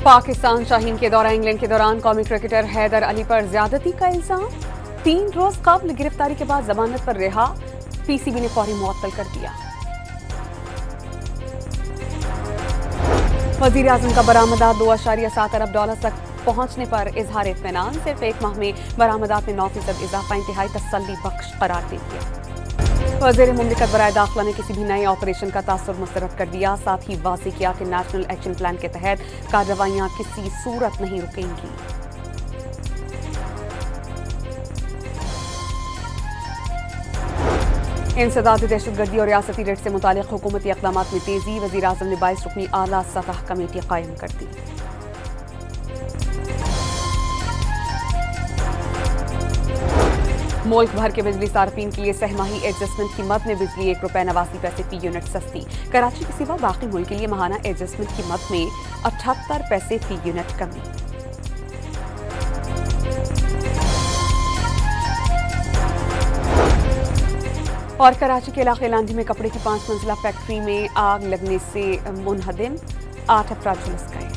पाकिस्तान शाहीन के दौरा इंग्लैंड के दौरान कौमी क्रिकेटर हैदर अली पर ज्यादती का इल्जाम। 3 रोज कबल गिरफ्तारी के बाद जमानत पर रिहा, पीसीबी ने फौरी मुअत्तल कर दिया। वजीर आजम का बरामदात $2.7 अरब तक पहुंचने पर इजहार इत्मीनान। सिर्फ 1 माह में बरामदात में 9% इजाफा इंतहाई तसल्ली बख्श करार दे दिया। वज़ीर मुमलिकत बराए दाखिला ने किसी भी नए ऑपरेशन का तासुर मुस्तरद कर दिया। साथ ही वाज़ेह किया कि नेशनल एक्शन प्लान के तहत कार्रवाइयां किसी सूरत नहीं रुकेंगी। इंसदाद दहशतगर्दी और रियासती रेट से मुतालिक हुकूमती इक़दामात में तेजी। वज़ीर आज़म ने 22 रुकनी आला सतह कमेटी कायम कर दी। मुल्क भर के बिजली सार्फिन के लिए सहमाही एडजस्टमेंट कीमत में बिजली ₹1.89 फी यूनिट सस्ती। कराची के सिवा बाकी मुल्क के लिए माहाना एडजस्टमेंट कीमत में 78 पैसे फी यूनिट कमी। और कराची के इलाके लांडी में कपड़े की 5 मंजिला फैक्ट्री में आग लगने से मुनहदिम 8 अफराद झुलस गए।